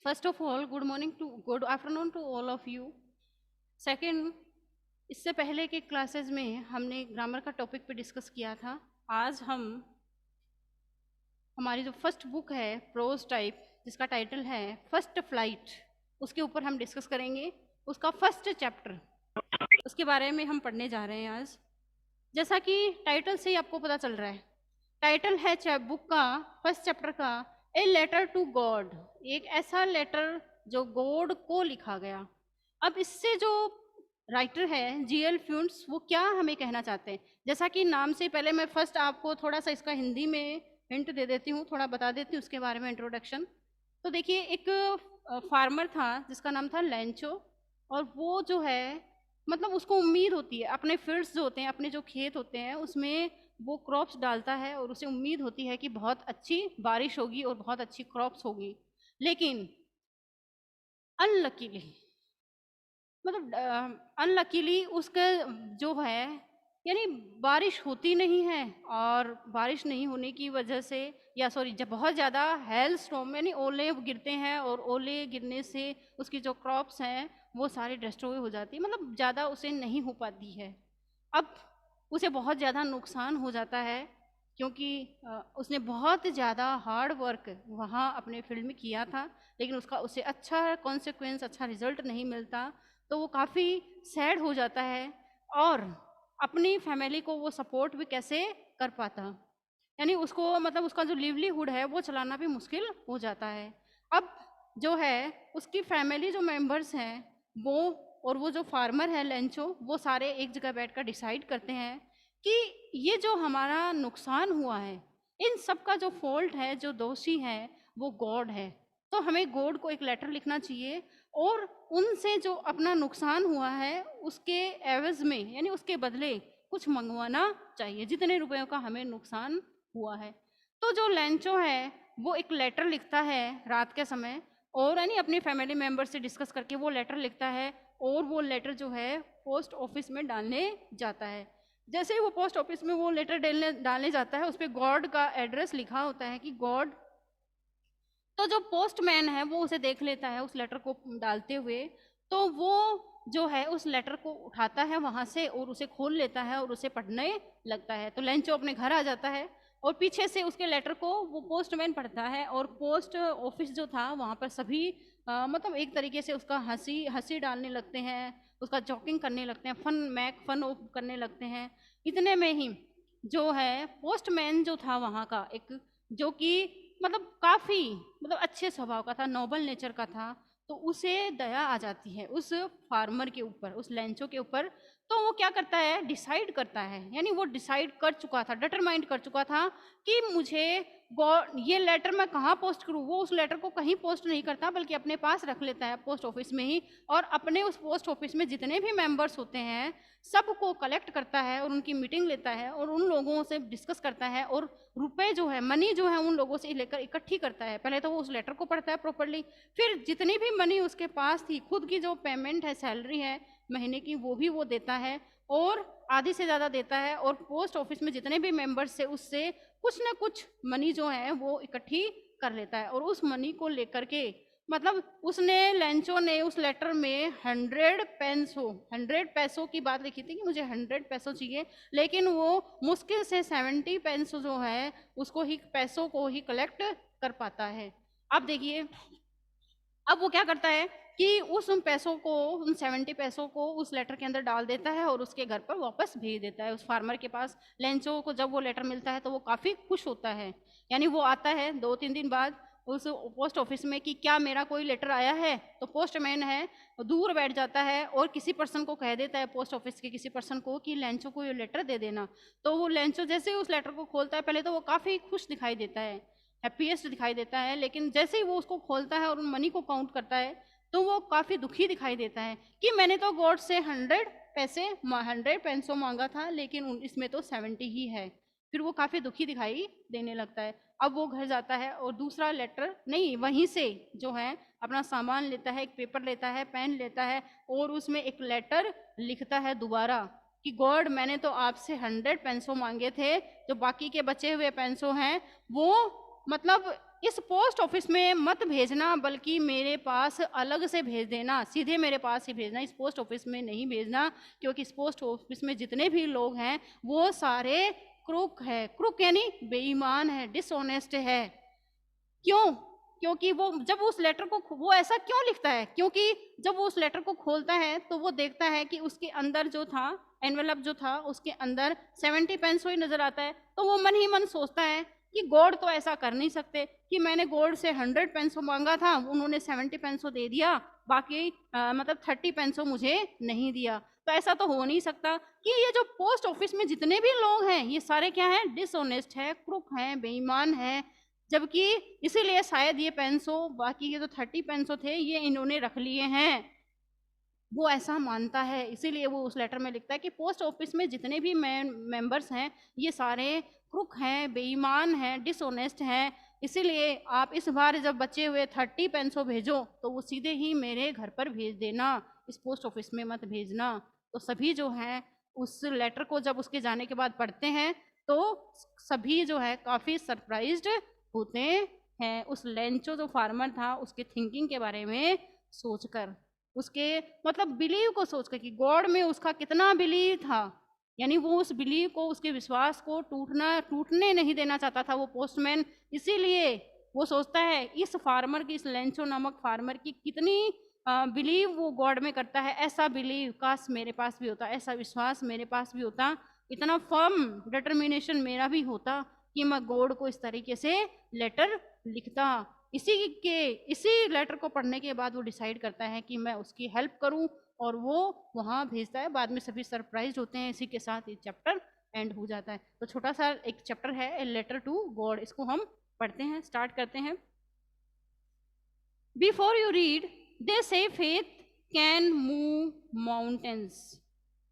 First of all good afternoon to all of you. Second, इससे पहले के classes में हमने ग्रामर का टॉपिक पे डिस्कस किया था। आज हम हमारी जो फर्स्ट बुक है प्रोज टाइप, जिसका टाइटल है फर्स्ट फ्लाइट, उसके ऊपर हम डिस्कस करेंगे। उसका फर्स्ट चैप्टर, उसके बारे में हम पढ़ने जा रहे हैं आज। जैसा कि टाइटल से ही आपको पता चल रहा है, टाइटल है बुक का फर्स्ट चैप्टर का ए लेटर टू गॉड, एक ऐसा लेटर जो गॉड को लिखा गया। अब इससे जो राइटर है जीएल फ्यूंट्स, वो क्या हमें कहना चाहते हैं, जैसा कि नाम से पहले मैं फर्स्ट आपको थोड़ा सा इसका हिंदी में हिंट दे देती हूँ, थोड़ा बता देती हूँ उसके बारे में इंट्रोडक्शन। तो देखिए, एक फार्मर था जिसका नाम था लेंचो, और वो जो है मतलब उसको उम्मीद होती है अपने फील्ड्स जो होते हैं, अपने जो खेत होते हैं उसमें वो क्रॉप्स डालता है और उसे उम्मीद होती है कि बहुत अच्छी बारिश होगी और बहुत अच्छी क्रॉप्स होगी। लेकिन अनलकीली, मतलब अनलकीली उसका जो है, यानी बारिश होती नहीं है, और बारिश नहीं होने की वजह से, या सॉरी, जब बहुत ज़्यादा हेल स्टॉर्म यानी ओले गिरते हैं, और ओले गिरने से उसकी जो क्रॉप्स हैं वो सारी डिस्ट्रॉय हो जाती है, मतलब ज़्यादा उसे नहीं हो पाती है। अब उसे बहुत ज़्यादा नुकसान हो जाता है, क्योंकि उसने बहुत ज़्यादा हार्ड वर्क वहाँ अपने फील्ड में किया था, लेकिन उसका उसे अच्छा कॉन्सिक्वेंस, अच्छा रिजल्ट नहीं मिलता। तो वो काफ़ी सैड हो जाता है, और अपनी फैमिली को वो सपोर्ट भी कैसे कर पाता, यानी उसको मतलब उसका जो लिवलीहुड है वो चलाना भी मुश्किल हो जाता है। अब जो है उसकी फैमिली जो मेंबर्स हैं वो, और वो जो फार्मर है लेंचो, वो सारे एक जगह बैठकर डिसाइड करते हैं कि ये जो हमारा नुकसान हुआ है, इन सब का जो फॉल्ट है, जो दोषी है, वो गॉड है। तो हमें गॉड को एक लेटर लिखना चाहिए, और उनसे जो अपना नुकसान हुआ है उसके एवज में, यानी उसके बदले कुछ मंगवाना चाहिए, जितने रुपयों का हमें नुकसान हुआ है। तो जो लेंचो है वो एक लेटर लिखता है रात के समय, और यानी अपनी फैमिली मेंबर से डिस्कस करके वो लेटर लिखता है, और वो लेटर जो है पोस्ट ऑफिस में डालने जाता है। जैसे ही वो पोस्ट ऑफिस में वो लेटर डालने जाता है, उस पर गॉड का एड्रेस लिखा होता है कि गॉड। तो जो पोस्टमैन है वो उसे देख लेता है उस लेटर को डालते हुए, तो वो जो है उस लेटर को उठाता है वहां से और उसे खोल लेता है और उसे पढ़ने लगता है। तो लेंचो अपने घर आ जाता है, और पीछे से उसके लेटर को वो पोस्टमैन पढ़ता है, और पोस्ट ऑफिस जो था वहाँ पर सभी मतलब एक तरीके से उसका हंसी हंसी डालने लगते हैं, उसका जॉकिंग करने लगते हैं, फन करने लगते हैं। इतने में ही जो है पोस्टमैन जो था वहाँ का एक, जो कि मतलब काफ़ी मतलब अच्छे स्वभाव का था, नोबल नेचर का था, तो उसे दया आ जाती है उस फार्मर के ऊपर, उस लेंचो के ऊपर। तो वो क्या करता है, डिसाइड करता है, यानी वो डिसाइड कर चुका था, डिटरमाइंड कर चुका था कि मुझे ये लेटर मैं कहाँ पोस्ट करूँ। वो उस लेटर को कहीं पोस्ट नहीं करता, बल्कि अपने पास रख लेता है पोस्ट ऑफिस में ही, और अपने उस पोस्ट ऑफिस में जितने भी मेंबर्स होते हैं सबको कलेक्ट करता है, और उनकी मीटिंग लेता है, और उन लोगों से डिस्कस करता है, और रुपए जो है, मनी जो है, उन लोगों से लेकर इकट्ठी करता है। पहले तो वो उस लेटर को पढ़ता है प्रॉपरली, फिर जितनी भी मनी उसके पास थी, खुद की जो पेमेंट है, सैलरी है महीने की, वो भी वो देता है, और आधी से ज़्यादा देता है, और पोस्ट ऑफिस में जितने भी मेंबर्स से उससे कुछ ना कुछ मनी जो है वो इकट्ठी कर लेता है। और उस मनी को लेकर के, मतलब उसने लेंचो ने उस लेटर में 100 पैसों की बात लिखी थी कि मुझे 100 पैसों चाहिए, लेकिन वो मुश्किल से 70 पैसों जो है उसको ही, पैसों को ही कलेक्ट कर पाता है। अब देखिए, अब वो क्या करता है कि उन पैसों को, उन 70 पैसों को उस लेटर के अंदर डाल देता है, और उसके घर पर वापस भेज देता है उस फार्मर के पास। लेंचो को जब वो लेटर मिलता है तो वो काफ़ी खुश होता है, यानी वो आता है 2-3 दिन बाद उस पोस्ट ऑफिस में कि क्या मेरा कोई लेटर आया है। तो पोस्टमैन है वो दूर बैठ जाता है और किसी पर्सन को कह देता है, पोस्ट ऑफिस के किसी पर्सन को, कि लेंचो को ये लेटर दे देना। तो वो लेंचो जैसे ही उस लेटर को खोलता है, पहले तो वो काफ़ी खुश दिखाई देता है, हैप्पीएस्ट दिखाई देता है, लेकिन जैसे ही वो उसको खोलता है और उन मनी को काउंट करता है, तो वो काफ़ी दुखी दिखाई देता है कि मैंने तो गॉड से 100 पैसों मांगा था, लेकिन इसमें तो 70 ही है। फिर वो काफ़ी दुखी दिखाई देने लगता है। अब वो घर जाता है और दूसरा लेटर, नहीं, वहीं से जो है अपना सामान लेता है, एक पेपर लेता है, पेन लेता है, और उसमें एक लेटर लिखता है दोबारा कि गॉड, मैंने तो आपसे 100 पैसों मांगे थे, जो बाकी के बचे हुए पैसों हैं वो मतलब इस पोस्ट ऑफिस में मत भेजना, बल्कि मेरे पास अलग से भेज देना, सीधे मेरे पास ही भेजना, इस पोस्ट ऑफिस में नहीं भेजना, क्योंकि इस पोस्ट ऑफिस में जितने भी लोग हैं वो सारे क्रूक है। क्रूक यानी बेईमान है, डिसऑनेस्ट है। क्यों? क्योंकि वो जब उस लेटर को वो ऐसा क्यों लिखता है? क्योंकि जब वो उस लेटर को खोलता है तो वो देखता है कि उसके अंदर जो था, एनवेलप जो था, उसके अंदर 70 पेंसो ही नजर आता है। तो वो मन ही मन सोचता है कि गॉड तो ऐसा कर नहीं सकते कि मैंने गॉड से 100 पेंसो मांगा था, उन्होंने 70 पेंसो दे दिया, बाकी मतलब 30 पेंसो मुझे नहीं दिया। तो ऐसा तो हो नहीं सकता कि ये जो पोस्ट ऑफिस में जितने भी लोग हैं ये सारे क्या हैं? डिसऑनेस्ट है, क्रूक हैं, बेईमान है। जबकि इसीलिए शायद ये पेंसो, बाकी ये जो 30 पेंसो थे ये इन्होंने रख लिए हैं, वो ऐसा मानता है। इसीलिए वो उस लेटर में लिखता है कि पोस्ट ऑफिस में जितने भी मेंबर्स हैं ये सारे क्रूक हैं, बेईमान हैं, डिसऑनेस्ट हैं। इसीलिए आप इस बार जब बचे हुए 30 पेंसो भेजो तो वो सीधे ही मेरे घर पर भेज देना, इस पोस्ट ऑफिस में मत भेजना। तो सभी जो हैं उस लेटर को जब उसके जाने के बाद पढ़ते हैं तो सभी जो है काफ़ी सरप्राइज्ड होते हैं उस लेंचो जो फार्मर था उसके थिंकिंग के बारे में सोचकर, उसके मतलब बिलीव को सोचकर कि गॉड में उसका कितना बिलीव था। यानी वो उस बिलीव को, उसके विश्वास को टूटने नहीं देना चाहता था वो पोस्टमैन। इसीलिए वो सोचता है इस फार्मर की, इस लेंचो नामक फार्मर की कितनी बिलीव वो गॉड में करता है। ऐसा बिलीव काश मेरे पास भी होता, ऐसा विश्वास मेरे पास भी होता, इतना फर्म डिटर्मिनेशन मेरा भी होता कि मैं गॉड को इस तरीके से लेटर लिखता। इसी लेटर को पढ़ने के बाद वो डिसाइड करता है कि मैं उसकी हेल्प करूं और वो वहां भेजता है। बाद में सभी सरप्राइज होते हैं। इसी के साथ ये चैप्टर एंड हो जाता है। तो छोटा सा एक चैप्टर है, ए लेटर टू गॉड, इसको हम पढ़ते हैं, स्टार्ट करते हैं। बिफोर यू रीड, दे से फेथ कैन मूव माउंटेन्स।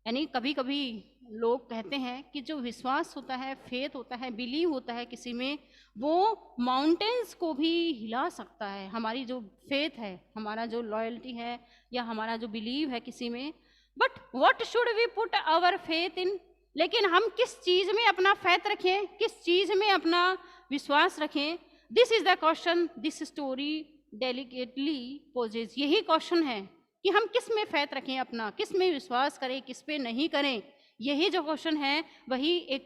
यानी कभी कभी लोग कहते हैं कि जो विश्वास होता है, फेथ होता है, बिलीव होता है किसी में, वो माउंटेन्स को भी हिला सकता है। हमारी जो फेथ है, हमारा जो लॉयल्टी है, या हमारा जो बिलीव है किसी में। But what should we put our faith in? लेकिन हम किस चीज में अपना फेथ रखें, किस चीज में अपना विश्वास रखें? This is the question this story delicately poses. यही क्वेश्चन है कि हम किस में फेथ रखें अपना, किस में विश्वास करें, किस पे नहीं करें। यही जो क्वेश्चन है वही एक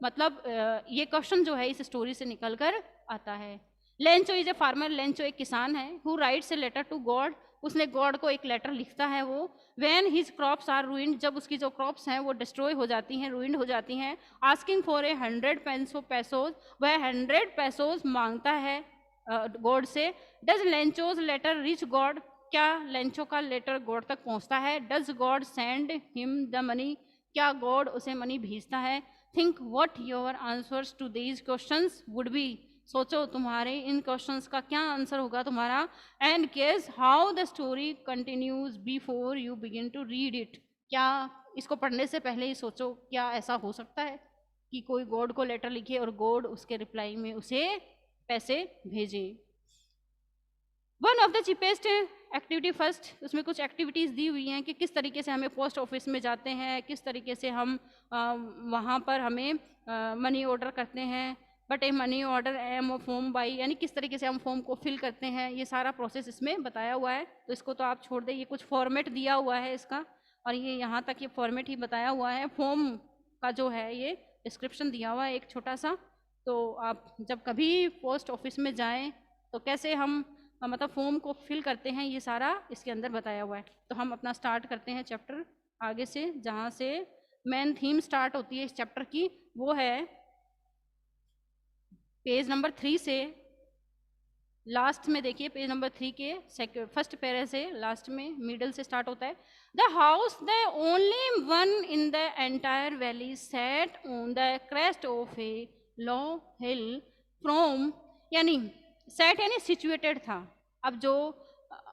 मतलब ये क्वेश्चन जो है इस स्टोरी से निकल कर आता है। Lencho is a farmer, Lencho एक किसान है, who writes a letter to God. उसने गॉड को एक लेटर लिखता है वो। When his crops are ruined, जब उसकी जो क्रॉप्स हैं वो डिस्ट्रॉय हो जाती हैं, रूइंड हो जाती हैं। आस्किंग फॉर ए 100 पेसोज, वह 100 पेसोज मांगता है गॉड से। Does Lencho's letter reach God, क्या लेंचो का लेटर गॉड तक पहुंचता है? Does God send him the money, क्या गॉड उसे मनी भेजता है? Think what your answers to these questions would be, सोचो तुम्हारे इन क्वेश्चंस का क्या आंसर होगा तुम्हारा। And guess how the story continues before you begin to read it, क्या इसको पढ़ने से पहले ही सोचो क्या ऐसा हो सकता है कि कोई गॉड को लेटर लिखे और गॉड उसके रिप्लाई में उसे पैसे भेजे। One of the cheapest activity first, उसमें कुछ एक्टिविटीज़ दी हुई हैं कि किस तरीके से हमें पोस्ट ऑफिस में जाते हैं, किस तरीके से हम वहाँ पर हमें मनी ऑर्डर करते हैं। But a money order M form by, यानी किस तरीके से हम फॉर्म को फिल करते हैं, ये सारा प्रोसेस इसमें बताया हुआ है। तो इसको तो आप छोड़ दें, ये कुछ फॉर्मेट दिया हुआ है इसका, और ये यहाँ तक ये फॉर्मेट ही बताया हुआ है। फॉर्म का जो है ये डिस्क्रिप्शन दिया हुआ है एक छोटा सा। तो आप जब कभी पोस्ट ऑफिस में जाएँ तो कैसे हम मतलब फॉर्म को फिल करते हैं, ये सारा इसके अंदर बताया हुआ है। तो हम अपना स्टार्ट करते हैं चैप्टर आगे से, जहाँ से मेन थीम स्टार्ट होती है इस चैप्टर की, वो है पेज नंबर 3 से लास्ट में। देखिए पेज नंबर 3 के फर्स्ट पैरा से लास्ट में मिडल से स्टार्ट होता है। The house the only one in the entire valley set on the crest of A low hill from, यानी सेट यानी सिचुएटेड था। अब जो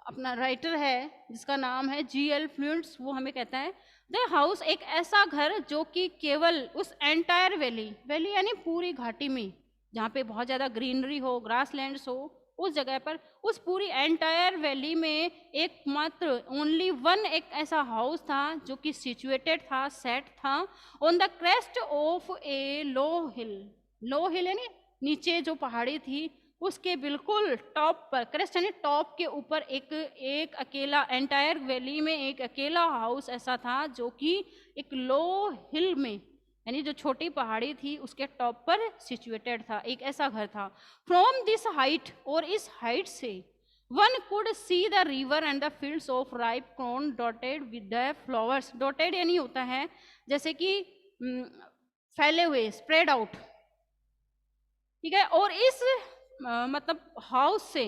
अपना राइटर है जिसका नाम है G.L. फ्लुएंट्स, वो हमें कहता है द हाउस एक ऐसा घर जो कि केवल उस एंटायर वैली, वैली यानी पूरी घाटी में जहाँ पे बहुत ज़्यादा ग्रीनरी हो, ग्रास लैंड्स हो, उस जगह पर उस पूरी एंटायर वैली में एकमात्र ओनली वन एक ऐसा हाउस था जो कि सिचुएटेड था, सेट था ऑन द क्रेस्ट ऑफ ए लो हिल। लो हिल यानी नीचे जो पहाड़ी थी उसके बिल्कुल टॉप पर, क्रेस्ट यानी टॉप के ऊपर एक एक अकेला, एंटायर वैली में एक अकेला हाउस ऐसा था जो कि एक लो हिल में, यानी जो छोटी पहाड़ी थी उसके टॉप पर सिचुएटेड था, एक ऐसा घर था। फ्रॉम दिस हाइट, और इस हाइट से one could see the river and the fields of ripe corn dotted with the flowers. Dotted यानी होता है जैसे कि फैले हुए, स्प्रेड आउट, ठीक है। और इस मतलब हाउस से,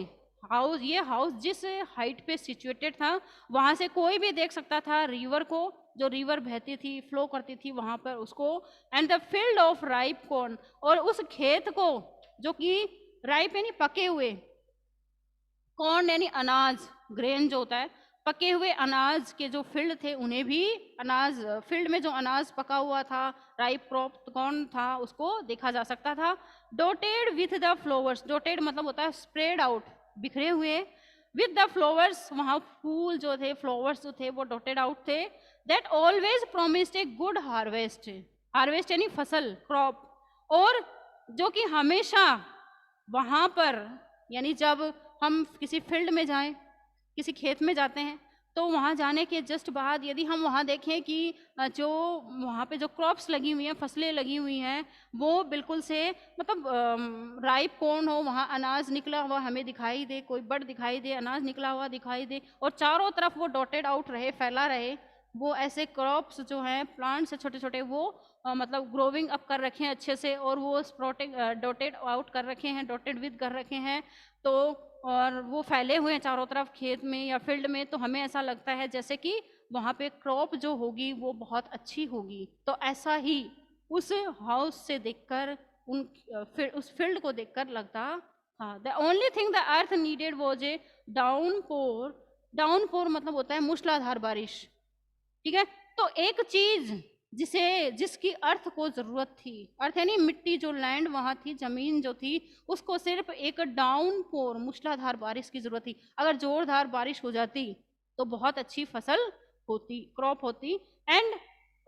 ये हाउस जिस हाइट पे सिचुएटेड था वहां से कोई भी देख सकता था रिवर को, जो रिवर बहती थी, फ्लो करती थी वहां पर उसको। And the field of ripe corn, और उस खेत को जो कि राइप यानी पके हुए, कॉर्न यानी अनाज, ग्रेन जो होता है, पके हुए अनाज के जो फील्ड थे उन्हें भी, अनाज फील्ड में जो अनाज पका हुआ था, राइप क्रॉप कॉर्न था, उसको देखा जा सकता था। Dotted with the flowers, dotted मतलब होता है स्प्रेड आउट, बिखरे हुए, विथ द फ्लावर्स, वहां फूल जो थे, फ्लावर्स जो थे वो डॉटेड आउट थे। That always promised a good harvest, harvest यानी फसल, क्रॉप, और जो कि हमेशा वहां पर, यानी जब हम किसी फील्ड में जाएं, किसी खेत में जाते हैं, तो वहां जाने के जस्ट बाद यदि हम वहां देखें कि जो वहां पे जो क्रॉप्स लगी हुई हैं, फसलें लगी हुई हैं, वो बिल्कुल से मतलब राइप कॉर्न हो, वहां अनाज निकला हुआ हमें दिखाई दे, कोई बड दिखाई दे, अनाज निकला हुआ दिखाई दे, और चारों तरफ वो डॉटेड आउट रहे, फैला रहे, वो ऐसे क्रॉप्स जो हैं, प्लांट्स छोटे छोटे, वो मतलब ग्रोविंग अप कर रखे हैं अच्छे से, और वो स्प्रोटिंग डॉटेड आउट कर रखे हैं, डॉटेड विद कर रखे हैं, तो और वो फैले हुए हैं चारों तरफ खेत में या फील्ड में, तो हमें ऐसा लगता है जैसे कि वहाँ पे क्रॉप जो होगी वो बहुत अच्छी होगी। तो ऐसा ही उस हाउस से देखकर, उस फील्ड को देखकर लगता था। The only thing the earth needed was a downpour, downpour मतलब होता है मूसलाधार बारिश, ठीक है। तो एक चीज जिसकी अर्थ को जरूरत थी, अर्थ यानी मिट्टी, जो लैंड वहां थी, जमीन जो थी, उसको सिर्फ एक डाउनपोर, मूसलाधार बारिश की जरूरत थी। अगर जोरदार बारिश हो जाती तो बहुत अच्छी फसल होती, क्रॉप होती। एंड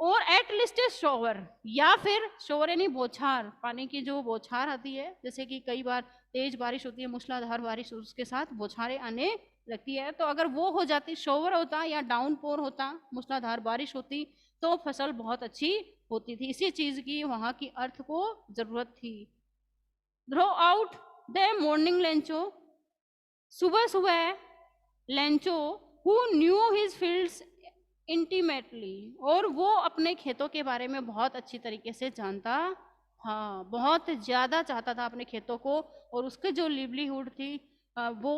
और एट लीस्ट शोवर, या फिर शोवर यानी बौछार, पानी की जो बौछार आती है, जैसे कि कई बार तेज बारिश होती है, मूसलाधार बारिश, उसके साथ बौछारें आने लगती है, तो अगर वो हो जाती, शोवर होता या डाउनपोर होता, मूसलाधार बारिश होती, तो फसल बहुत अच्छी होती थी। इसी चीज की वहां की अर्थ को जरूरत थी। Throughout the morning Lencho, सुबह सुबह Lencho, who knew his fields intimately, और वो अपने खेतों के बारे में बहुत अच्छी तरीके से जानता, हाँ, बहुत ज्यादा चाहता था अपने खेतों को, और उसके जो लिवलीहुड थी वो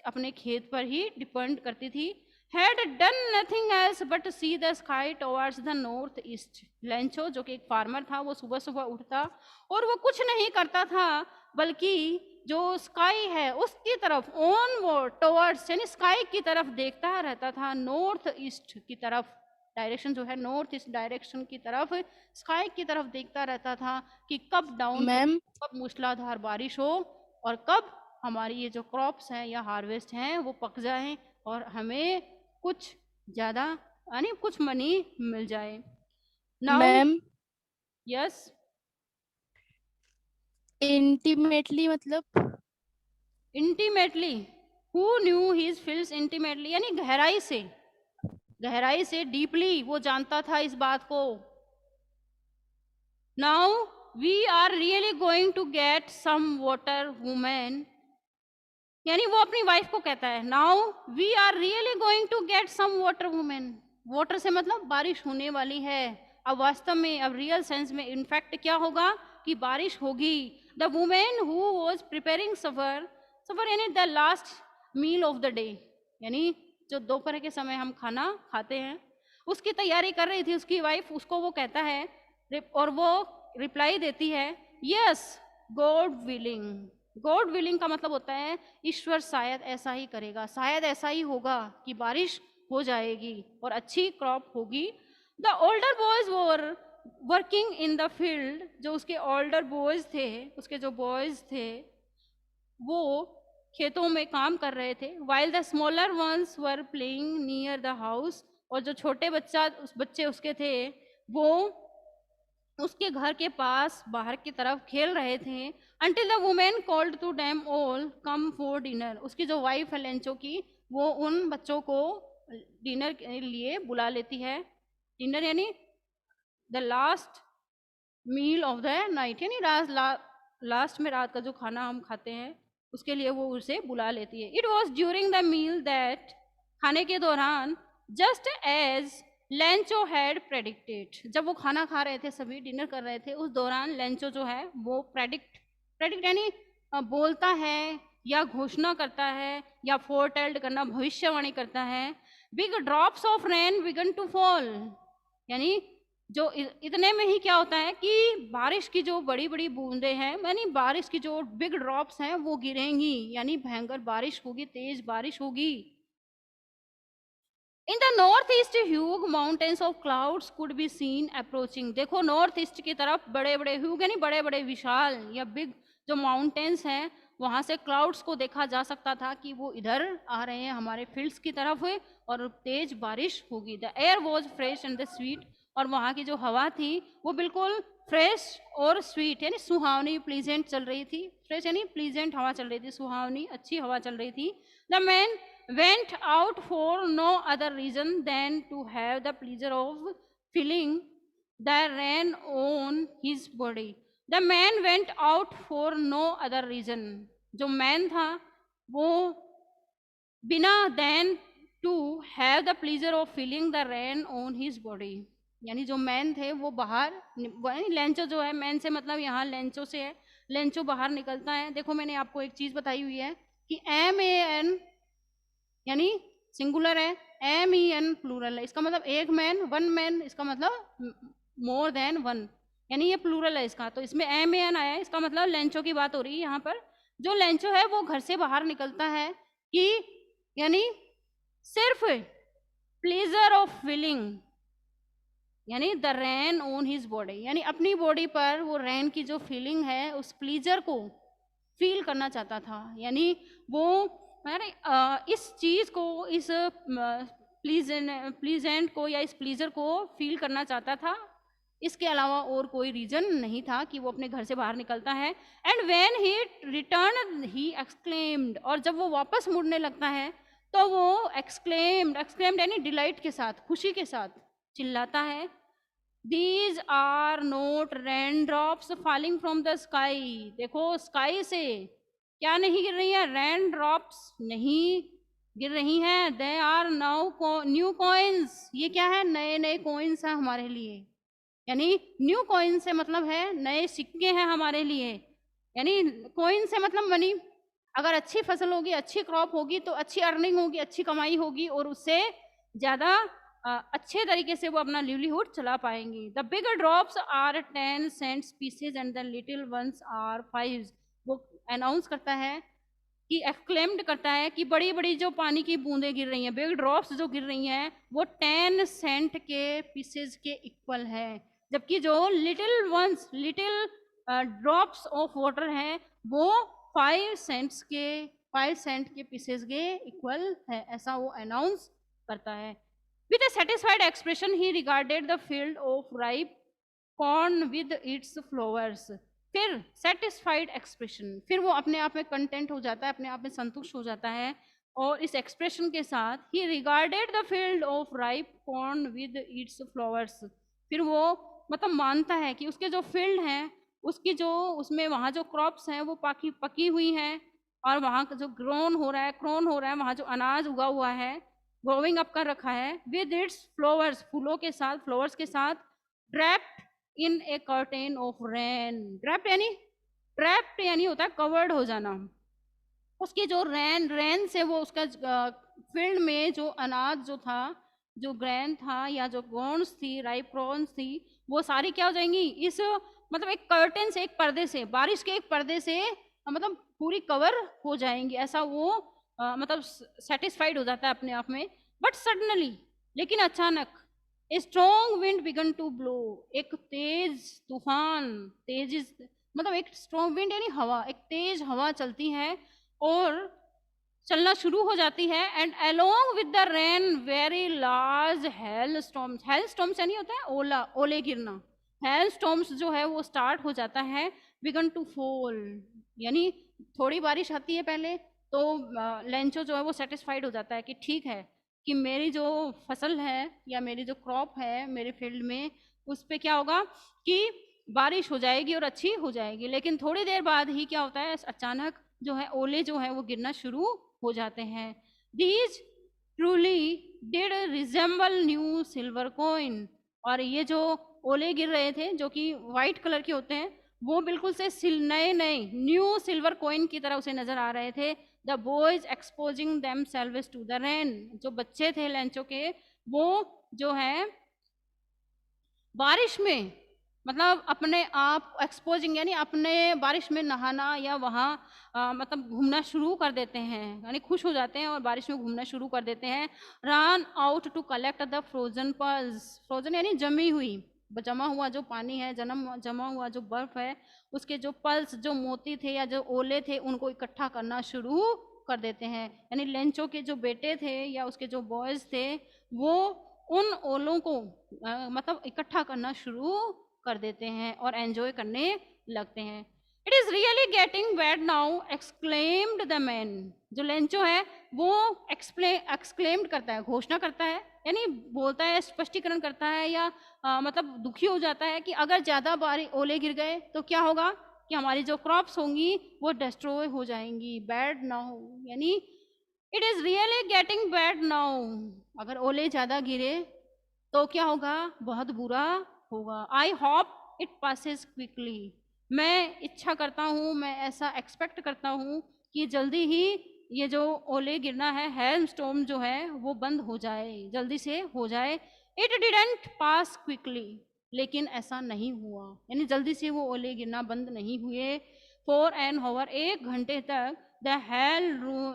अपने खेत पर ही डिपेंड करती थी। Had done nothing else but see the sky towards the north east. Lencho जो कि एक फार्मर था, वो सुबह सुबह उठता और वो कुछ नहीं करता था बल्कि जो स्काई है उसकी तरफ, ऑन वो टुवर्ड्स यानी स्काई की तरफ देखता रहता था, नॉर्थ ईस्ट की तरफ, डायरेक्शन जो है नॉर्थ ईस्ट डायरेक्शन की तरफ, स्काई की तरफ देखता रहता था कि कब डाउन, मैम कब मूसलाधार बारिश हो, और कब हमारी ये जो क्रॉप्स हैं या हार्वेस्ट हैं वो पक जाएं और हमें कुछ ज़्यादा, यानी कुछ मनी मिल जाए। नाउ मैम यस, इंटीमेटली मतलब intimately, who knew his fields intimately यानी गहराई से, गहराई से, डीपली वो जानता था इस बात को। Now we are really going to get some water women, यानी वो अपनी वाइफ को कहता है, now we are really going to get some water women, water से मतलब बारिश होने वाली है। अब वास्तव में, अब रियल सेंस में इनफैक्ट क्या होगा कि बारिश होगी। The woman who was preparing supper, supper यानी the last meal of the day, यानी जो दोपहर के समय हम खाना खाते हैं, उसकी तैयारी कर रही थी उसकी वाइफ, उसको वो कहता है, और वो रिप्लाई देती है, yes God willing. God willing का मतलब होता है ईश्वर शायद ऐसा ही करेगा, शायद ऐसा ही होगा कि बारिश हो जाएगी और अच्छी क्रॉप होगी। The older boys were working in the field, जो उसके ओल्डर बॉयज थे, उसके जो बॉयज थे वो खेतों में काम कर रहे थे। While the smaller ones were playing near the house, और जो छोटे बच्चे उसके थे वो उसके घर के पास बाहर की तरफ खेल रहे थे। Until the women called to them all come for dinner. उसकी जो वाइफ है लेंचो की, वो उन बच्चों को डिनर के लिए बुला लेती है। डिनर यानी the last meal of the night, यानी लास्ट में रात का जो खाना हम खाते हैं उसके लिए वो उसे बुला लेती है। It was during the meal that, खाने के दौरान, just as Lencho had predicted, जब वो खाना खा रहे थे, सभी डिनर कर रहे थे, उस दौरान लेंचो जो है वो प्रेडिक्ट यानी बोलता है या घोषणा करता है या फोरटेल्ड करना, भविष्यवाणी करता है। Big drops of rain began to fall, यानी जो इतने में ही क्या होता है कि बारिश की जो बड़ी बड़ी बूंदें हैं, यानी बारिश की जो बिग ड्रॉप्स हैं वो गिरेंगी, यानी भयंकर बारिश होगी, तेज बारिश होगी। In the north east Hugh mountains of clouds could be seen approaching. देखो नॉर्थ ईस्ट की तरफ बड़े बड़े ह्यूग यानी बड़े बड़े विशाल या बिग जो माउंटेन्स हैं, वहां से क्लाउड्स को देखा जा सकता था कि वो इधर आ रहे हैं हमारे फील्ड्स की तरफ हुए और तेज बारिश होगी। The air was fresh and the sweet, और वहाँ की जो हवा थी वो बिल्कुल फ्रेश और स्वीट यानी सुहावनी, प्लीजेंट चल रही थी। फ्रेश यानी प्लीजेंट हवा चल रही थी, सुहावनी अच्छी हवा चल रही थी। The man went out for no other reason than to have the pleasure of feeling the rain on his body. The man went out for no other reason. जो मैन था वो बिना than to have the pleasure of feeling the rain on his body, यानी जो man थे वो बाहर, Lencho जो है, मैन से मतलब यहाँ लेंचो से है, लेंचो बाहर निकलता है। देखो मैंने आपको एक चीज बताई हुई है कि MAN यानी सिंगुलर है, MEN प्लूरल है। इसका मतलब एक मैन, वन मैन, इसका मतलब मोर देन वन, यानी ये प्लूरल है इसका। तो इसमें MAN आया है, इसका मतलब लेंचो की बात हो रही है यहाँ पर। जो लेंचो है वो घर से बाहर निकलता है कि यानी सिर्फ प्लीजर ऑफ फीलिंग यानी the rain on his body, यानी अपनी बॉडी पर वो रेन की जो फीलिंग है उस प्लीजर को फील करना चाहता था। यानी वो इस चीज को, इस प्लीजेंट को या इस प्लीजर को फील करना चाहता था। इसके अलावा और कोई रीजन नहीं था कि वो अपने घर से बाहर निकलता है। And when he return he exclaimed, और जब वो वापस मुड़ने लगता है तो वो एक्सक्लेम्ड यानी डिलाइट के साथ, खुशी के साथ चिल्लाता है, these are not rain drops falling from the sky. देखो स्काई से क्या नहीं गिर रही है, रेन ड्रॉप्स नहीं गिर रही हैं। They are now new coins, ये क्या है, नए नए कॉइन्स हैं हमारे लिए। यानी न्यू कॉइन से मतलब है नए सिक्के हैं हमारे लिए, यानी कॉइन से मतलब मनी। अगर अच्छी फसल होगी, अच्छी क्रॉप होगी तो अच्छी अर्निंग होगी, अच्छी कमाई होगी और उससे ज़्यादा अच्छे तरीके से वो अपना लिवलीहुड चला पाएंगी। The bigger drops are 10 cents pieces and the little ones are 5। वो अनाउंस करता है कि एक्सक्लेम्ड करता है कि बड़ी बड़ी जो पानी की बूंदें गिर रही हैं, बिग ड्रॉप्स जो गिर रही हैं वो 10 सेंट के पीसेज के इक्वल है, जबकि जो little ones, little drops of water हैं वो 5 सेंट के पीसेज के इक्वल है, ऐसा वो अनाउंस करता है। With a satisfied expression he regarded the field of ripe corn with its flowers। फिर सेटिस्फाइड एक्सप्रेशन, फिर वो अपने आप में कंटेंट हो जाता है, अपने आप में संतुष्ट हो जाता है, और इस एक्सप्रेशन के साथ ही regarded the field of ripe corn with its flowers. फिर वो मतलब मानता है कि उसके जो फील्ड हैं, उसकी जो उसमें वहाँ जो क्रॉप्स हैं वो पकी हुई हैं, और वहाँ का जो क्रोन हो रहा है, वहाँ जो अनाज उगा हुआ है, ग्रोइंग अप कर रखा है, विद इट्स फ्लावर्स, फूलों के साथ, फ्लावर्स के साथ, draped in A curtain of rain. Draped यानी होता है कवर्ड हो जाना। उसकी जो रेन से वो उसका फील्ड में जो अनाज जो था, जो ग्रेन था या जो कॉर्न्स थी, राइप कॉर्न्स थी, वो सारी क्या हो जाएंगी, इस मतलब एक कर्टेन से, एक पर्दे से, बारिश के एक पर्दे से मतलब पूरी कवर हो जाएंगी, ऐसा वो मतलब सेटिस्फाइड हो जाता है अपने आप में। बट सडनली, लेकिन अचानक, a strong wind began to blow, एक तेज तूफान, मतलब एक स्ट्रॉन्ग विंड यानी हवा, एक तेज हवा चलती है और चलना शुरू हो जाती है। And along with the rain very large hello storms यानी होता है ओला, ओले गिरना, हेल स्टॉर्म्स जो है वो स्टार्ट हो जाता है, बिगन टू फॉल, यानी थोड़ी बारिश आती है पहले तो लेंचो जो है वो सेटिस्फाइड हो जाता है कि ठीक है कि मेरी जो फसल है या मेरी जो क्रॉप है मेरे फील्ड में, उस पे क्या होगा कि बारिश हो जाएगी और अच्छी हो जाएगी। लेकिन थोड़ी देर बाद ही क्या होता है, अचानक जो है ओले जो है वो गिरना शुरू हो जाते हैं। These truly did resemble new silver coin, और ये जो ओले गिर रहे थे जो कि वाइट कलर के होते हैं, वो बिल्कुल से नए नए न्यू सिल्वर कॉइन की तरह उसे नजर आ रहे थे। The boys exposing themselves to the rain, जो बच्चे थे लेंचो के, वो जो है बारिश में मतलब अपने आप एक्सपोजिंग यानी अपने बारिश में नहाना या वहाँ मतलब घूमना शुरू कर देते हैं, यानी खुश हो जाते हैं और बारिश में घूमना शुरू कर देते हैं। Run out to collect the frozen pearls, frozen यानी जमी हुई, जमा हुआ जो पानी है, जमा हुआ जो बर्फ है, उसके जो पल्स, जो मोती थे या जो ओले थे, उनको इकट्ठा करना शुरू कर देते हैं। यानी लेंचो के जो बेटे थे या उसके जो बॉयज थे, वो उन ओलों को मतलब इकट्ठा करना शुरू कर देते हैं और एंजॉय करने लगते हैं। It is really getting bad now exclaimed the man, जो लेंचो है वो एक्सक्लेम्ड करता है, घोषणा करता है, यानी बोलता है, स्पष्टीकरण करता है या मतलब दुखी हो जाता है कि अगर ज्यादा बारी ओले गिर गए तो क्या होगा कि हमारी जो क्रॉप्स होंगी वो डिस्ट्रॉय हो जाएंगी। बैड नाउ यानी it is really getting bad now, अगर ओले ज्यादा गिरे तो क्या होगा, बहुत बुरा होगा। I hope it passes quickly, मैं इच्छा करता हूँ, मैं ऐसा एक्सपेक्ट करता हूँ कि जल्दी ही ये जो ओले गिरना है, हेल स्टॉर्म जो है वो बंद हो जाए, जल्दी से हो जाए। इट डिडेंट पास क्विकली, लेकिन ऐसा नहीं हुआ, यानी जल्दी से वो ओले गिरना बंद नहीं हुए। फॉर एन हावर, 1 घंटे तक the hail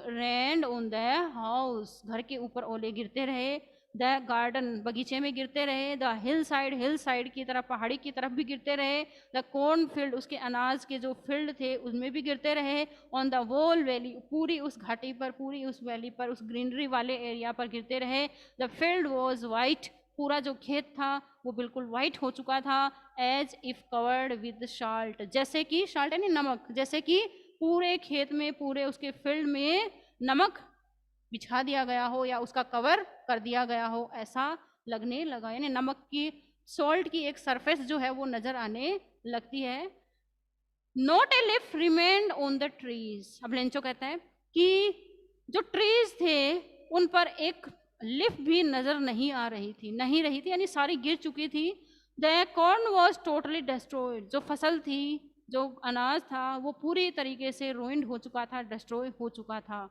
rained on the house, घर के ऊपर ओले गिरते रहे। द गार्डन, बगीचे में गिरते रहे। द हिल साइड की तरफ, पहाड़ी की तरफ भी गिरते रहे। द कॉर्न फील्ड, उसके अनाज के जो फील्ड थे उसमें भी गिरते रहे। ऑन द वोल वैली, पूरी उस घाटी पर, पूरी उस वैली पर, उस ग्रीनरी वाले एरिया पर गिरते रहे। द फील्ड वॉज वाइट, पूरा जो खेत था वो बिल्कुल वाइट हो चुका था। As if covered with salt, जैसे कि शाल्ट यानी नमक, जैसे कि पूरे खेत में, पूरे उसके फील्ड में नमक बिछा दिया गया हो या उसका कवर कर दिया गया हो, ऐसा लगने लगा, यानी नमक की, सॉल्ट की एक सरफेस जो है वो नजर आने लगती है। नॉट ए लिफ रिमेन्ड ऑन द ट्रीज, अब लेंचो कहता है कि जो ट्रीज थे उन पर एक लिफ भी नजर नहीं आ रही थी, नहीं रही थी, यानी सारी गिर चुकी थी। The corn was totally destroyed, जो फसल थी, जो अनाज था, वो पूरी तरीके से रोइंड हो चुका था, डिस्ट्रॉय हो चुका था।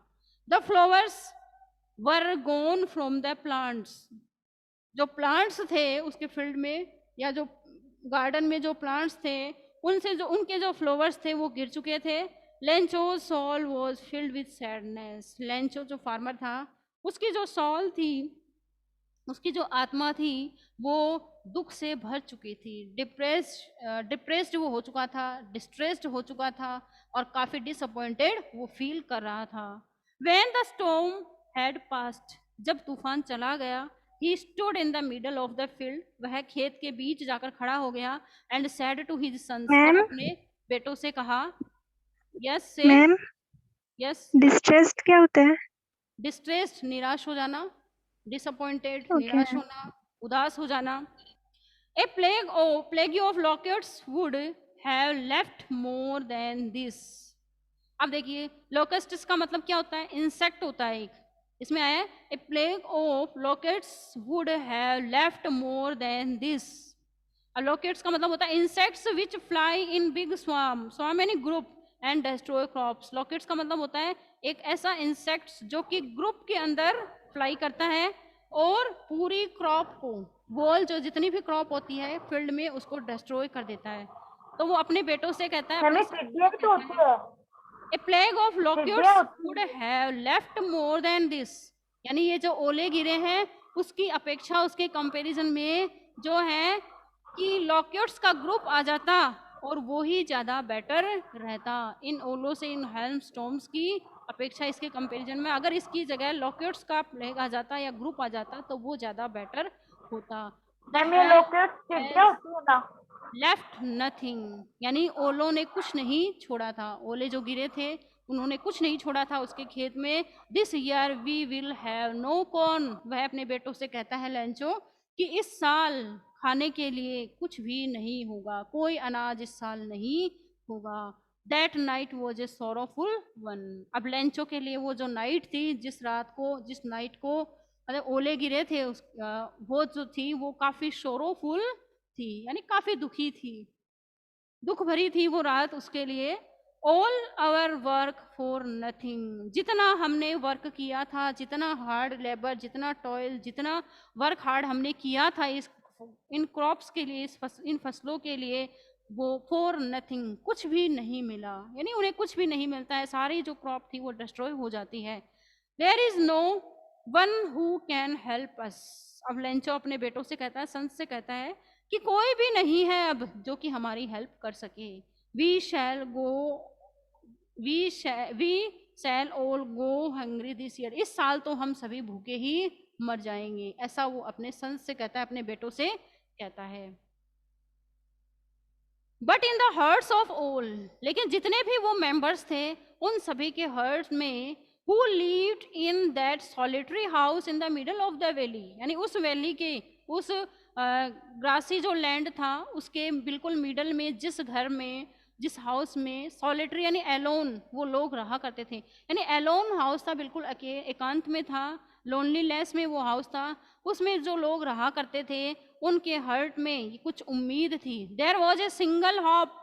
The flowers were gone from the plants, जो प्लांट्स थे उसके फील्ड में या जो गार्डन में जो प्लांट्स थे, उनसे जो उनके जो फ्लावर्स थे वो गिर चुके थे। Lencho soul was filled with sadness, Lencho जो फार्मर था उसकी जो सोल थी, उसकी जो आत्मा थी, वो दुख से भर चुकी थी। डिप्रेस्ड वो हो चुका था, डिस्ट्रेस्ड हो चुका था और काफी डिसअपॉइंटेड वो फील कर रहा था। When the storm had passed, जब तूफान चला गया, he stood in the middle of the field, वह खेत के बीच जाकर खड़ा हो गया। And said to his sons, और मैम अपने बेटों से कहा, यस से, मैम यस, डिस्ट्रेस्ड क्या होता है? डिस्ट्रेस्ड निराश हो जाना, डिसअपॉइंटेड ओके निराश होना, उदास हो जाना। A plague of locusts would have left more than this. अब देखिए लोकस्ट्स का मतलब क्या होता है, इंसेक्ट होता है एक, इसमें आया है a plague of locusts would have left more than this. Locusts का मतलब होता है insects which fly in big swarm, swarm यानी group, and destroy crops. Locusts का मतलब होता है एक ऐसा इंसेक्ट्स जो कि ग्रुप के अंदर फ्लाई करता है और पूरी क्रॉप को, वॉल जो जितनी भी क्रॉप होती है फील्ड में, उसको डिस्ट्रॉय कर देता है। तो वो अपने बेटों से कहता है, अपने हमें सन्स टिड्डियां से भी तो कहता होती है, है। ए प्लेग ऑफ टिड्डियां लॉक्यूट्स होती वुड है। Have left more than this, यानी ये जो ओले गिरे हैं उसकी अपेक्षा, उसके कंपैरिजन में जो है कि लॉक्यूट्स का ग्रुप आ जाता और वो ही ज्यादा बेटर रहता। इन ओलों से, इन हेल्म स्टॉर्म्स की अपेक्षा, इसके कंपैरिजन में अगर इसकी जगह लॉक्यूट्स का प्लेग आ जाता या ग्रुप आ जाता तो वो ज्यादा बेटर होता। द मैम ये लोकेट टिड्डियां हैज होती है ना। लेफ्ट नथिंग, यानी ओलों ने कुछ नहीं छोड़ा था। ओले जो गिरे थे उन्होंने कुछ नहीं छोड़ा था उसके खेत में। This year we will have no corn, वह अपने बेटों से कहता है लेंचो कि इस साल खाने के लिए कुछ भी नहीं होगा, कोई अनाज इस साल नहीं होगा। That night was a sorrowful one. अब लेंचो के लिए वो जो नाइट थी, जिस नाइट को मतलब ओले गिरे थे वो जो थी वो काफी शोरोफुल थी, यानी काफी दुखी थी, दुख भरी थी वो रात उसके लिए। All our work for nothing, जितना हमने वर्क किया था, जितना हार्ड लेबर, जितना टॉयल, जितना वर्क हार्ड हमने किया था इन क्रॉप्स के लिए, इन फसलों के लिए, वो फॉर नथिंग, कुछ भी नहीं मिला, यानी उन्हें कुछ भी नहीं मिलता है, सारी जो क्रॉप थी वो डिस्ट्रॉय हो जाती है। There is no one who can help us. अब लेंचो अपने बेटों से कहता है, संत से कहता है कि कोई भी नहीं है अब जो कि हमारी हेल्प कर सके। We shall go we shall all go hungry this year, इस साल तो हम सभी भूखे ही मर जाएंगे, ऐसा वो अपने संत से कहता है, अपने बेटों से कहता है। But in the hearts of all, लेकिन जितने भी वो मेंबर्स थे उन सभी के हर्ट्स में, who lived in that solitary house in the middle of the valley, यानी उस वैली के उस ग्रासी जो लैंड था उसके बिल्कुल मिडल में, जिस घर में, जिस हाउस में सॉलिटरी यानी एलोन वो लोग रहा करते थे, यानी एलोन हाउस था, बिल्कुल एकांत में था, लोनलीनेस में वो हाउस था, उसमें जो लोग रहा करते थे उनके हर्ट में कुछ उम्मीद थी। There was a single hope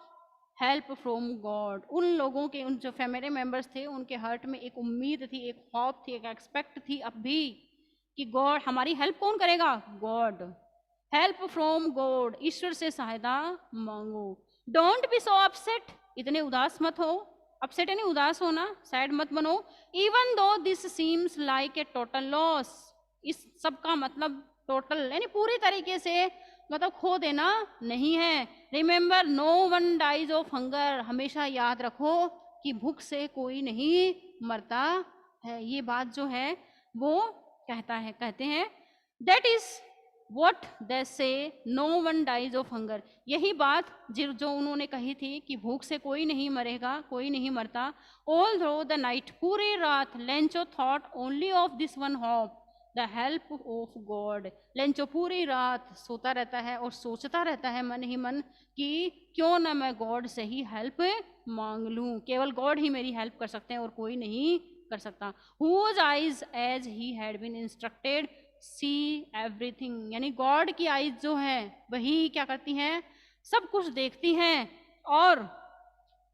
help from God, उन लोगों के, उन जो फैमिली मेंबर्स थे उनके हर्ट में एक उम्मीद थी, एक हॉप थी, एक एक्सपेक्ट थी अब भी कि गॉड हमारी हेल्प कौन करेगा, गॉड। हेल्प फ्रॉम गॉड, ईश्वर से सहायता मांगो। डोंट बी सो अपसेट, इतने उदास मत हो, अपसेट यानी उदास होना, सैड मत बनो। Even though this seems like a total loss, इस सब का मतलब टोटल यानी पूरी तरीके से मतलब खो देना नहीं है। Remember no one dies of hunger, हमेशा याद रखो कि भूख से कोई नहीं मरता है, ये बात जो है वो कहते हैं that is what they say no one dies of hunger, यही बात जो उन्होंने कही थी कि भूख से कोई नहीं मरेगा, कोई नहीं मरता। ऑल थ्रो द नाइट, पूरी रात Lencho thought only of this one hop, the help of God. Lencho पूरी रात सोता रहता है और सोचता रहता है मन ही मन कि क्यों ना मैं गॉड से ही हेल्प मांग लूं, केवल गॉड ही मेरी हेल्प कर सकते हैं और कोई नहीं कर सकता। Whose eyes as he had been instructed see everything, यानी गॉड की आइज जो है वही क्या करती हैं, सब कुछ देखती हैं। और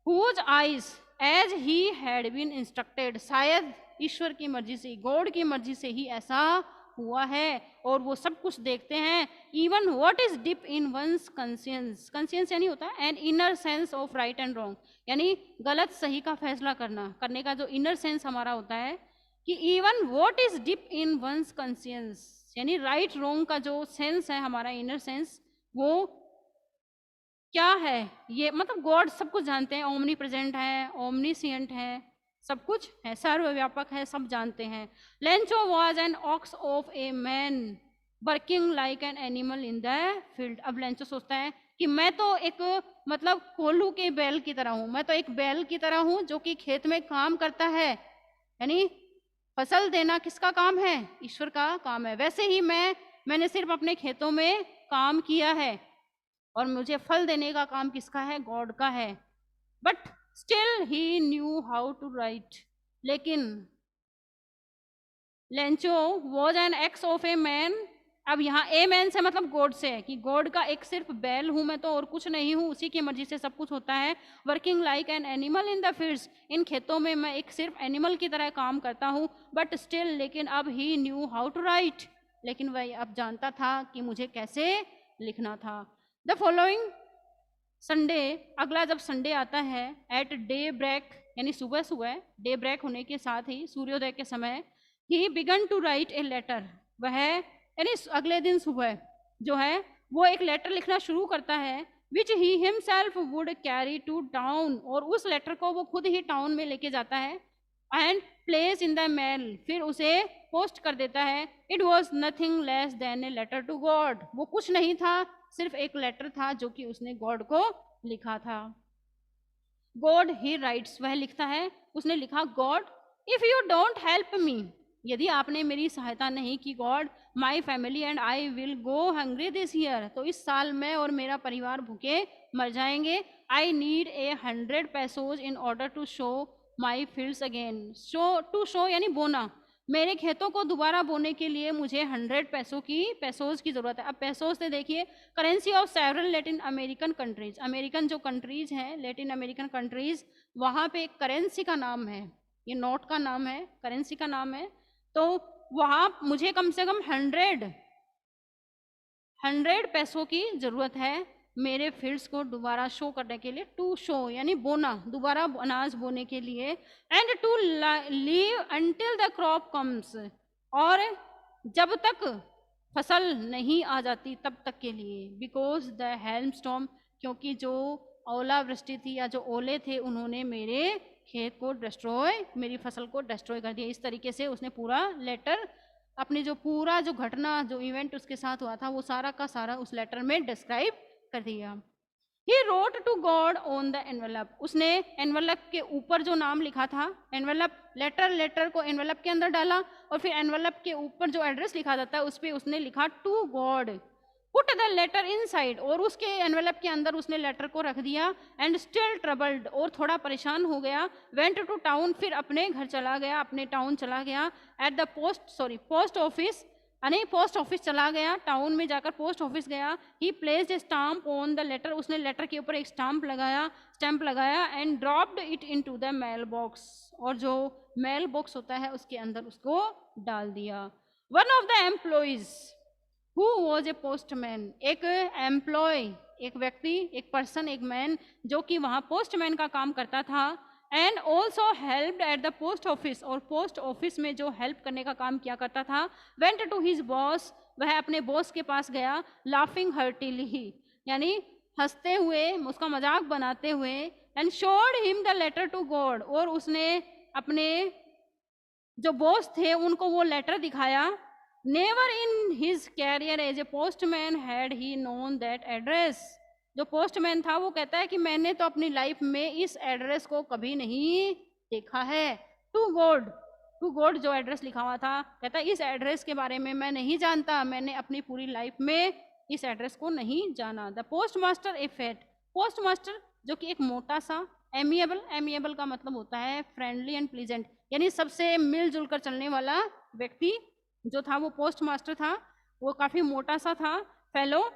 whose eyes as he had been instructed, शायद ईश्वर की मर्जी से, गॉड की मर्जी से ही ऐसा हुआ है और वो सब कुछ देखते हैं। Even what is deep in one's conscience, conscience यानी होता है an inner sense of right and wrong, यानी गलत सही का फैसला करने का जो इनर सेंस हमारा होता है, कि even what is deep in one's conscience, यानी राइट रॉन्ग का जो सेंस है हमारा इनर सेंस, वो क्या है, ये मतलब गॉड सब कुछ जानते हैं, ओमनी प्रेजेंट है, ओमनीसिएंट है, सब कुछ है, सर्वव्यापक है, सब जानते हैं। Lencho was an ox of a man working like an animal in the field. अब लेंचो सोचता है कि मैं तो एक मतलब कोल्हू के बैल की तरह हूँ, मैं तो एक बैल की तरह हूँ जो कि खेत में काम करता है, यानी फसल देना किसका काम है, ईश्वर का काम है। वैसे ही मैंने सिर्फ अपने खेतों में काम किया है और मुझे फल देने का काम किसका है, गॉड का है। But still he knew how to write, लेकिन Lencho was an ox of a man, अब यहाँ ए मैन से मतलब गॉड से है कि गॉड का एक सिर्फ बैल हूं मैं तो और कुछ नहीं हूँ, उसी की मर्जी से सब कुछ होता है। Working like an animal in the fields, इन खेतों में मैं एक सिर्फ एनिमल की तरह काम करता हूँ। बट स्टिल, लेकिन अब ही न्यू हाउ टू राइट, लेकिन वह अब जानता था कि मुझे कैसे लिखना था। द फॉलोइंग संडे, अगला जब संडे आता है, एट डे ब्रेक यानी सुबह सुबह, डे ब्रेक होने के साथ ही सूर्योदय के समय, he began to write a letter, वह यानी अगले दिन सुबह जो है वो एक लेटर लिखना शुरू करता है, which he himself would carry to town, और उस लेटर को वो खुद ही टाउन में लेके जाता है, and place in the mail, फिर उसे पोस्ट कर देता है। It was nothing less than a letter to God, वो कुछ नहीं था सिर्फ एक लेटर था जो कि उसने गॉड को लिखा था। गॉड ही राइट्स, वह लिखता है, उसने लिखा, God if you don't help me, यदि आपने मेरी सहायता नहीं की God, my family and I will go hungry this year, तो इस साल मैं और मेरा परिवार भूखे मर जाएंगे। I need 100 pesos in order to show my fields again, show to show यानी बोना, मेरे खेतों को दोबारा बोने के लिए मुझे 100 पैसोज की जरूरत है। अब पैसोज से देखिए, currency of several Latin American countries, American जो कंट्रीज हैं, लेटिन अमेरिकन कंट्रीज, वहाँ पे एक करेंसी का नाम है, ये नोट का नाम है, करेंसी का नाम है, तो वहाँ मुझे कम से कम 100 पैसों की जरूरत है मेरे फील्ड्स को दोबारा शो करने के लिए, टू शो यानी बोना, दोबारा अनाज बोने के लिए, and to live until the crop comes, और जब तक फसल नहीं आ जाती तब तक के लिए, बिकॉज द हेल्म स्टॉर्म, क्योंकि जो ओलावृष्टि थी या जो ओले थे उन्होंने मेरे खेत को डिस्ट्रॉय, मेरी फसल को डिस्ट्रॉय कर दिया। इस तरीके से उसने पूरा लेटर, अपनी जो पूरा जो घटना जो इवेंट उसके साथ हुआ था वो सारा का सारा उस लेटर में डिस्क्राइब कर दिया। He wrote to God on the envelope, उसने एनवेलप के ऊपर जो नाम लिखा था, एनवेलप लेटर को एनवेलप के अंदर डाला और फिर एनवेलप के ऊपर जो एड्रेस लिखा जाता है उस पर उसने लिखा to God, put the letter inside, और उसके एनवेलप के अंदर उसने लेटर को रख दिया, एंड स्टिल ट्रबल्ड, और थोड़ा परेशान हो गया, वेंट टू टाउन, फिर अपने घर चला गया, अपने टाउन चला गया, एट द पोस्ट ऑफिस, नहीं पोस्ट ऑफिस चला गया, टाउन में जाकर पोस्ट ऑफिस गया, he placed stamp on the letter, उसने लेटर के ऊपर एक स्टैंप लगाया and dropped it into the mail box, और जो मेल बॉक्स होता है उसके अंदर उसको डाल दिया। One of the employees who was a postman, एक एम्प्लॉय, एक व्यक्ति, एक पर्सन, एक मैन जो कि वहाँ पोस्टमैन का काम करता था, and also helped eight the post office, और पोस्ट ऑफिस में जो हेल्प करने का काम किया करता था, वेंट टू हिज बॉस, वह अपने बॉस के पास गया, लाफिंग हर्टिली यानी हंसते हुए, उसका मजाक बनाते हुए, and showed him the letter to God, और उसने अपने जो बॉस थे उनको वो लेटर दिखाया। Never in his career as a postman had he known that address, जो पोस्टमैन था वो कहता है कि मैंने तो अपनी लाइफ में इस एड्रेस को कभी नहीं देखा है। टू गॉड जो एड्रेस लिखा हुआ था, कहता है इस एड्रेस के बारे में मैं नहीं जानता, मैंने अपनी पूरी लाइफ में इस एड्रेस को नहीं जाना। The post master a fat, post master जो कि एक मोटा सा, एमिएबल का मतलब होता है फ्रेंडली एंड प्लीजेंट, यानी सबसे मिलजुल कर चलने वाला व्यक्ति जो था वो पोस्ट मास्टर था, वो काफी मोटा सा था fellow.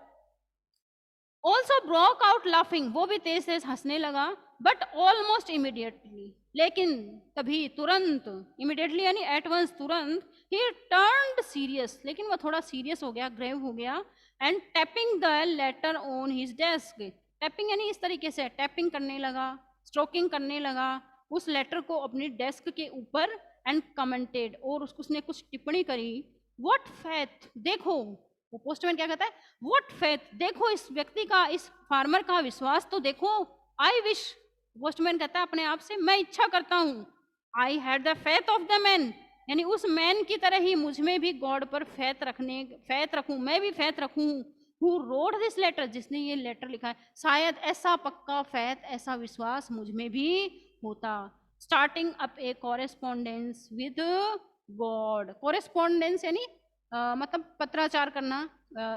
Also broke out laughing, वो भी तेज तेज हंसने लगा, बट ऑलमोस्ट इमीडिएटली, लेकिन तभी तुरंत, इमीडिएटली यानी एट वंस तुरंत, ही टर्न्ड सीरियस, लेकिन वो थोड़ा सीरियस हो गया, ग्रेव हो गया, and tapping the later on his desk, tapping यानी इस तरीके से टैपिंग करने लगा, स्ट्रोकिंग करने लगा उस लेटर को अपनी डेस्क के ऊपर, एंड कमेंटेड, और उसने कुछ टिप्पणी करी, व्हाट फेथ, देखो वो पोस्टमैन क्या कहता है, व्हाट फेथ, देखो इस व्यक्ति का, इस फार्मर का विश्वास तो देखो, आई विश, पोस्टमैन कहता है अपने आप से, मैं इच्छा करता हूँ, I had the faith of the man, यानी उस मैन की तरह ही मुझ में भी गॉड पर फेथ रखूं, मैं भी फेथ रखूं, हु रोड दिस लेटर, जिसने ये लेटर लिखा है, शायद ऐसा पक्का फेथ, ऐसा विश्वास मुझ में भी होता। Starting up A correspondence with God, correspondence यानी मतलब पत्राचार करना,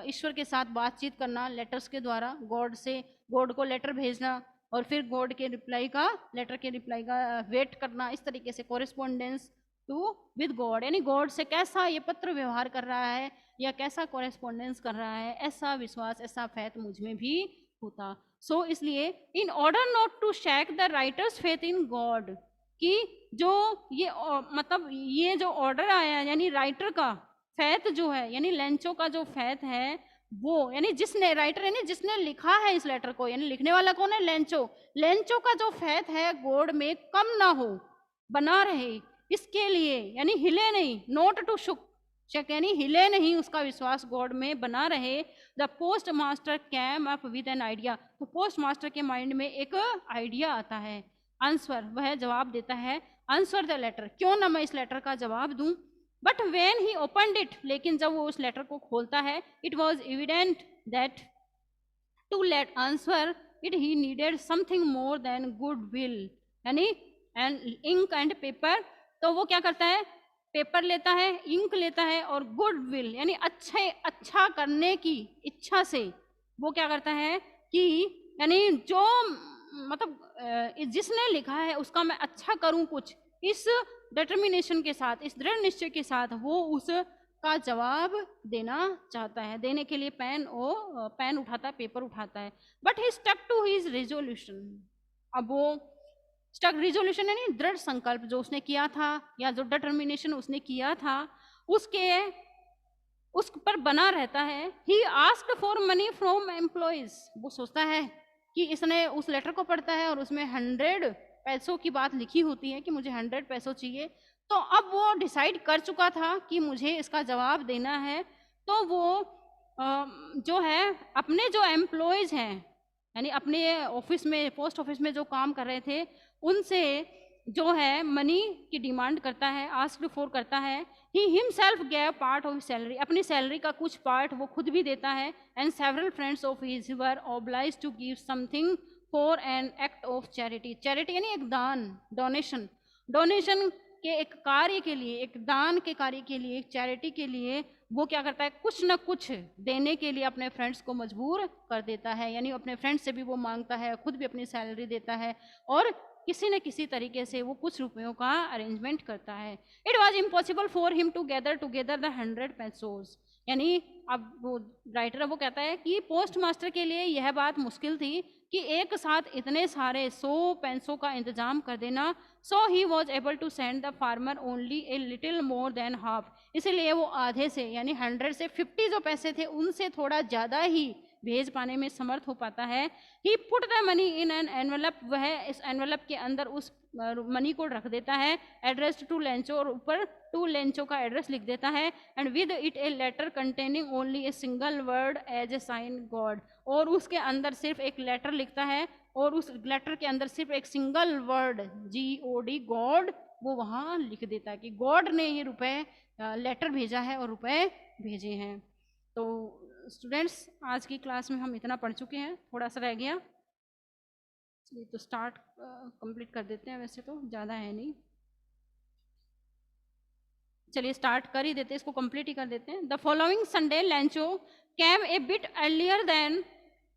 ईश्वर के साथ बातचीत करना लेटर्स के द्वारा, गॉड से, गॉड को लेटर भेजना और फिर गॉड के रिप्लाई का, लेटर के रिप्लाई का वेट करना, इस तरीके से कॉरेस्पॉन्डेंस टू विद गॉड, यानी गॉड से कैसा ये पत्र व्यवहार कर रहा है या कैसा कॉरेस्पॉन्डेंस कर रहा है, ऐसा विश्वास, ऐसा फेथ मुझ में भी होता। सो इसलिए in order not to shake the writer's faith in God, कि जो ये मतलब ये जो ऑर्डर आया यानी राइटर का फेथ जो है, यानी लेंचो का जो फेथ है वो, यानी जिसने राइटर यानी जिसने लिखा है इस लेटर को, यानी लिखने वाला कौन है, लेंचो का जो फेथ है गॉड में कम ना हो, बना रहे, इसके लिए, यानी हिले नहीं, नोट टू शक यानी हिले नहीं, उसका विश्वास गॉड में बना रहे। The post master cam up with an idea, तो पोस्ट मास्टर के माइंड में एक आइडिया आता है, आंसर, वह जवाब देता है, आंसर द लेटर, क्यों ना मैं इस लेटर का जवाब दूं, but when he opened it, लेकिन जब वो उस लेटर को खोलता है, it was evident that to let answer it he needed something more than goodwill, यानी and ink and paper। तो वो क्या करता है, पेपर लेता है, इंक लेता है और गुडविल यानी अच्छा करने की इच्छा से वो क्या करता है कि यानी जो मतलब जिसने लिखा है उसका मैं अच्छा करूं कुछ, इस डिटर्मिनेशन के साथ, इस दृढ़ निश्चय के साथ वो उसका जवाब देना चाहता है। देने के लिए पेन उठाता है, पेपर उठाता है। But he stuck to his resolution. अब वो स्टक, रिजोल्यूशन यानी दृढ़ संकल्प जो उसने किया था या जो डिटर्मिनेशन उसने किया था उस पर बना रहता है। He asked for money from employees. वो सोचता है कि इसने उस लेटर को पढ़ता है और उसमें 100 पैसों की बात लिखी होती है कि मुझे 100 पैसों चाहिए। तो अब वो डिसाइड कर चुका था कि मुझे इसका जवाब देना है। तो वो जो है अपने जो एम्प्लॉयज हैं यानी अपने ऑफिस में, पोस्ट ऑफिस में जो काम कर रहे थे उनसे जो है मनी की डिमांड करता है, आस्क्ड फॉर करता है। He himself gave part of salary, अपनी सैलरी का कुछ पार्ट वो खुद भी देता है। And several friends of his were obliged to give something for an act of charity. Charity यानी एक दान, डोनेशन। डोनेशन के एक कार्य के लिए, एक दान के कार्य के लिए, एक चैरिटी के लिए वो क्या करता है, कुछ न कुछ देने के लिए अपने फ्रेंड्स को मजबूर कर देता है। यानी अपने फ्रेंड्स से भी वो मांगता है, खुद भी अपनी सैलरी देता है और किसी न किसी तरीके से वो कुछ रुपयों का अरेंजमेंट करता है। It was impossible for him to gather together the 100 pesos. यानी अब वो राइटर वो कहता है कि पोस्ट मास्टर के लिए यह बात मुश्किल थी कि एक साथ इतने सारे 100 पैसों का इंतजाम कर देना। So he was able to send the farmer only a little more than half. इसीलिए वो आधे से यानी 100 से 50 जो पैसे थे उनसे थोड़ा ज़्यादा ही भेज पाने में समर्थ हो पाता है। He put the money in an envelope, वह इस एनवेलप के अंदर उस मनी को रख देता है। एड्रेस टू लेंचो, और ऊपर टू लेंचो का एड्रेस लिख देता है। And with it a letter containing only a single word as a sign God, और उसके अंदर सिर्फ एक लेटर लिखता है और उस लेटर के अंदर सिर्फ एक सिंगल वर्ड GOD, गॉड, वो वहाँ लिख देता है कि गॉड ने ये रुपए लेटर भेजा है और रुपए भेजे हैं। तो स्टूडेंट्स आज की क्लास में हम इतना पढ़ चुके हैं, थोड़ा सा रह गया, चलिए तो स्टार्ट कंप्लीट कर देते हैं। वैसे तो ज़्यादा है नहीं, चलिए स्टार्ट कर ही देते हैं, इसको कंप्लीट ही कर देते हैं। The following Sunday Lencho came a bit earlier than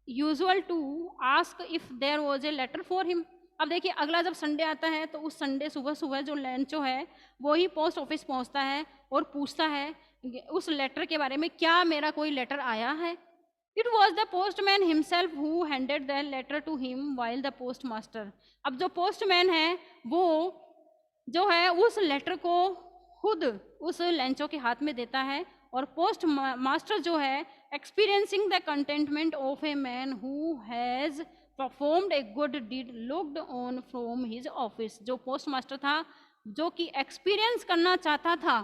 usual to ask if there was a letter for him. अब देखिए अगला जब संडे आता है तो उस संडे सुबह सुबह जो लेंचो है वो ही पोस्ट ऑफिस पहुंचता है और पूछता है उस लेटर के बारे में, क्या मेरा कोई लेटर आया है। It was the postman himself who handed the letter to him while the post master. अब जो पोस्टमैन है वो जो है उस लेटर को खुद उस लेंचो के हाथ में देता है और पोस्ट मास्टर जो है experiencing the contentment of a man who has performed a good deed looked on from his office. जो पोस्ट मास्टर था जो कि एक्सपीरियंस करना चाहता था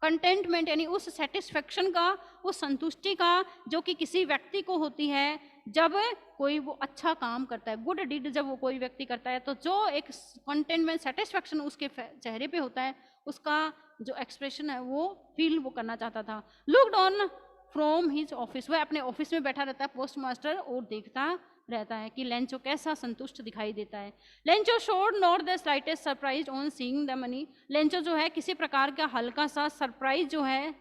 कंटेंटमेंट यानी उस सेटिस्फेक्शन का, उस संतुष्टि का जो कि किसी व्यक्ति को होती है जब कोई वो अच्छा काम करता है, गुड डीड जब वो कोई व्यक्ति करता है तो जो एक कंटेंटमेंट सेटिस्फेक्शन उसके चेहरे पे होता है, उसका जो एक्सप्रेशन है वो फील वो करना चाहता था। Looked on from his office, वह अपने ऑफिस में बैठा रहता है पोस्ट मास्टर और देखता रहता है कि लेंचो कैसा संतुष्ट दिखाई देता है। Lencho showed not the slightest surprise on seeing the money. Lencho जो है किसी प्रकार का हल्का सा सरप्राइज जो है,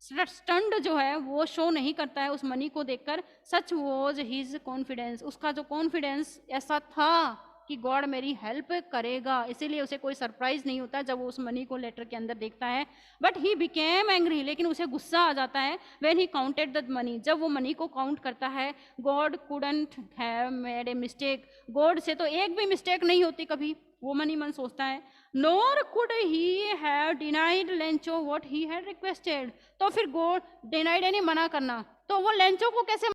स्टंड जो है वो शो नहीं करता है उस मनी को देखकर। सच वॉज हिज कॉन्फिडेंस, उसका जो कॉन्फिडेंस ऐसा था कि गॉड मेरी हेल्प करेगा, इसीलिए उसे कोई सरप्राइज नहीं होता जब वो उस मनी को लेटर के अंदर देखता है। बट ही बिकेम एंग्री, लेकिन उसे गुस्सा आ जाता है when he counted the money, जब वो मनी को काउंट करता है। God couldn't have made a mistake, God से तो एक भी मिस्टेक नहीं होती कभी, वो मनी मन सोचता है। Nor could he have denied Lencho what he had requested, तो फिर गॉड डिनाइड यानी मना करना, तो वो लेंचो को कैसे